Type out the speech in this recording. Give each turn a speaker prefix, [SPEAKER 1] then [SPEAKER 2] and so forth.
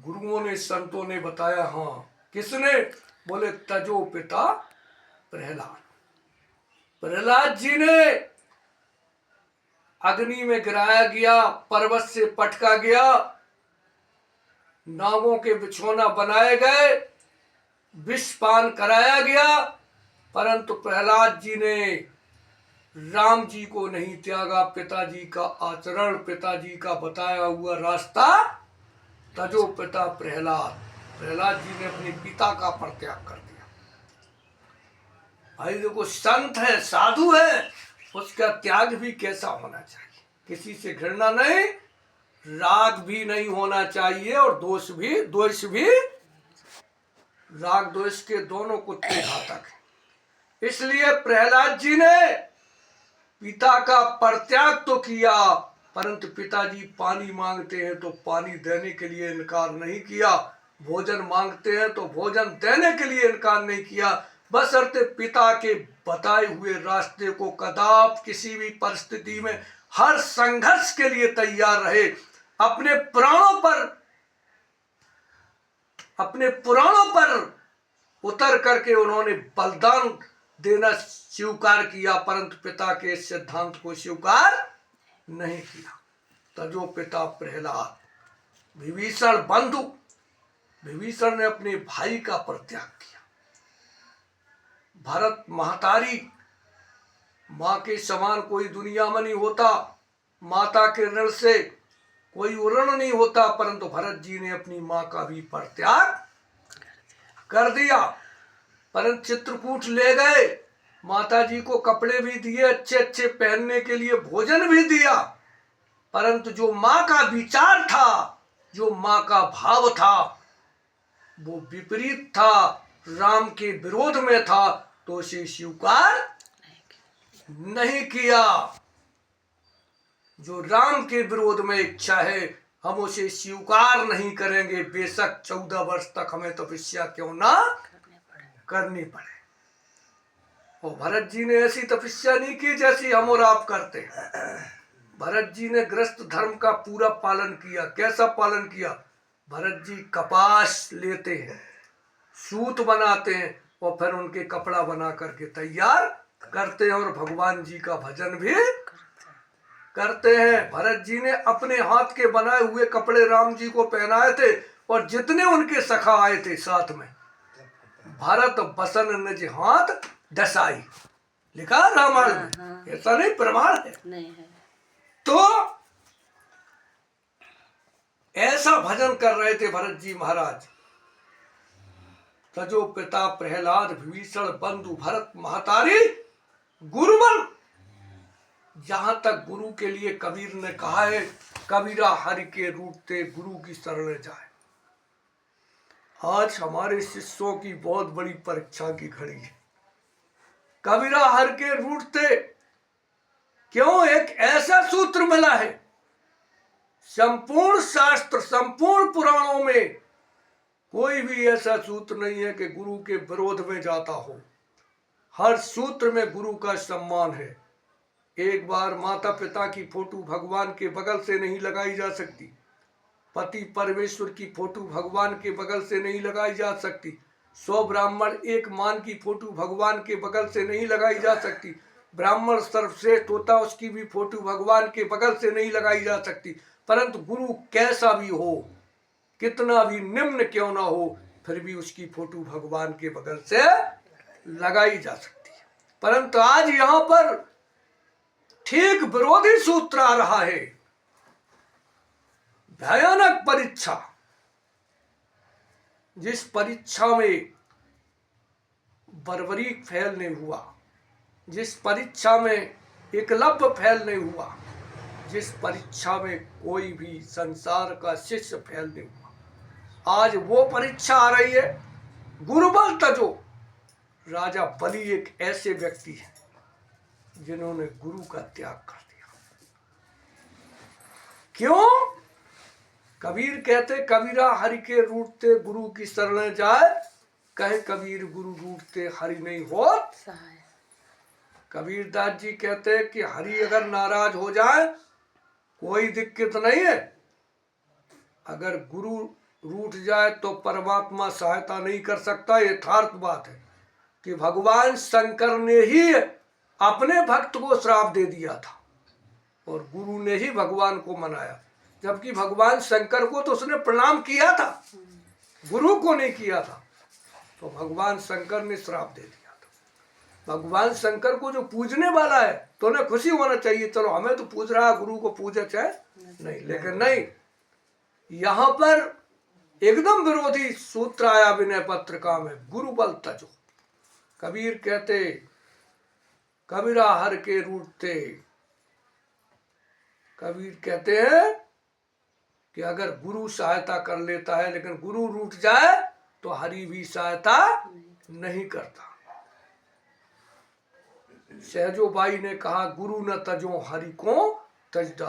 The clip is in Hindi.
[SPEAKER 1] गुरुओं ने संतों ने बताया। हाँ, किसने? बोले तजो पिता प्रहलाद। प्रहलाद जी ने अग्नि में गिराया गया, पर्वत से पटका गया, नागों के बिछौना बनाए गए, विष पान कराया गया, परंतु प्रहलाद जी ने राम जी को नहीं त्यागा। पिताजी का आचरण, पिताजी का बताया हुआ रास्ता, तजो पिता प्रहलाद। प्रहलाद जी ने अपने पिता का परित्याग कर दिया। भाई देखो, संत है, साधु है, उसका त्याग भी कैसा होना चाहिए। किसी से घृणा नहीं, राग भी नहीं होना चाहिए, और द्वेष भी। राग द्वेष के दोनों कुत्ते घातक हैं। इसलिए प्रहलाद जी ने पिता का परित्याग तो किया, परंतु पिताजी पानी मांगते हैं तो पानी देने के लिए इनकार नहीं किया, भोजन मांगते हैं तो भोजन देने के लिए इनकार नहीं किया, बशर्ते पिता के बताए हुए रास्ते को कदाप किसी भी परिस्थिति में हर संघर्ष के लिए तैयार रहे। अपने पुराणों पर उतर करके उन्होंने बलिदान देना स्वीकार किया, परंतु पिता के इस सिद्धांत को स्वीकार नहीं किया। तजो पिता प्रहलाद। विभीषण बंधु, विभीषण ने अपने भाई का परित्याग किया। भरत महतारी, माँ के समान कोई दुनिया में नहीं होता, माता के ऋण से कोई ऋण नहीं होता, परंतु भरत जी ने अपनी माँ का भी परित्याग कर दिया। परंतु चित्रकूट ले गए, माता जी को कपड़े भी दिए, अच्छे अच्छे पहनने के लिए भोजन भी दिया, परंतु जो माँ का विचार था, जो माँ का भाव था, वो विपरीत था, राम के विरोध में था, तो उसे स्वीकार नहीं किया। जो राम के विरोध में इच्छा है, हम उसे स्वीकार नहीं करेंगे, बेशक 14 वर्ष तक हमें तपस्या क्यों ना करनी पड़े। और भरत जी ने ऐसी तपस्या नहीं की जैसी हम और आप करते हैं। भरत जी ने गृहस्थ धर्म का पूरा पालन किया। कैसा पालन किया? भरत जी कपास लेते हैं, सूत बनाते हैं, और फिर उनके कपड़ा बना करके तैयार करते हैं, और भगवान जी का भजन भी करते हैं। भरत जी ने अपने हाथ के बनाए हुए कपड़े राम जी को पहनाए थे, और जितने उनके सखा आए थे साथ में, भरत बसन निज हाथ दसाई, लिखा रामायण में। ऐसा नहीं, प्रमाण है, नहीं है। तो ऐसा भजन कर रहे थे भरत जी महाराज। तजो पिता प्रहलाद, विभीषण बंधु, भरत महतारी, गुरुबल। जहां तक गुरु के लिए कबीर ने कहा है, कबीरा हरि के रूठते गुरु की शरण जाए। आज हमारे शिष्यों की बहुत बड़ी परीक्षा की घड़ी है। कबीरा हर के रूठते क्यों? एक ऐसा सूत्र मिला है, संपूर्ण शास्त्र, संपूर्ण पुराणों में कोई भी ऐसा सूत्र नहीं है कि गुरु के विरोध में जाता हो। हर सूत्र में गुरु का सम्मान है। एक बार माता पिता की फोटो भगवान के बगल से नहीं लगाई जा सकती, पति परमेश्वर की फोटो भगवान के बगल से नहीं लगाई जा सकती, 100 ब्राह्मण एक मान की फोटो भगवान के बगल से नहीं लगाई जा सकती, ब्राह्मण सर्वश्रेष्ठ होता उसकी भी फोटो भगवान के बगल से नहीं लगाई जा सकती, परंतु गुरु कैसा भी हो, कितना भी निम्न क्यों ना हो, फिर भी उसकी फोटो भगवान के बगल से लगाई जा सकती है। परंतु आज यहाँ पर ठीक विरोधी सूत्र आ रहा है। भयानक परीक्षा, जिस परीक्षा में बर्बरीक फेल नहीं हुआ, जिस परीक्षा में एकलव्य फेल नहीं हुआ, जिस परीक्षा में कोई भी संसार का शिष्य फेल नहीं हुआ, आज वो परीक्षा आ रही है। गुरुबल तजो। राजा बलि एक ऐसे व्यक्ति है जिन्होंने गुरु का त्याग कर दिया। क्यों? कबीर कहते, कबीरा हरि के रूठते गुरु की शरण जाए, कहे कबीर गुरु रूठते हरि नहीं होत सहाय। कबीर दास जी कहते कि हरि अगर नाराज हो जाए कोई दिक्कत नहीं है, अगर गुरु रूठ जाए तो परमात्मा सहायता नहीं कर सकता। यथार्थ बात है कि भगवान शंकर ने ही अपने भक्त को श्राप दे दिया था और गुरु ने ही भगवान को मनाया, जबकि भगवान शंकर को तो उसने प्रणाम किया था, गुरु को नहीं किया था। तो भगवान शंकर ने श्राप दे दिया था। भगवान शंकर को जो पूजने वाला है तो उन्हें खुशी होना चाहिए, चलो हमें तो पूज रहा है, गुरु को पूजे चाहे नहीं। लेकिन नहीं, यहाँ पर एकदम विरोधी सूत्र आया विनय पत्रिका में, गुरु बल तजो। कबीर कहते कबीरा हर के रूठते, कबीर कहते हैं कि अगर गुरु सहायता कर लेता है लेकिन गुरु रूठ जाए तो हरि भी सहायता नहीं करता। सहजो बाई ने कहा गुरु न तजो हरि को तजदा।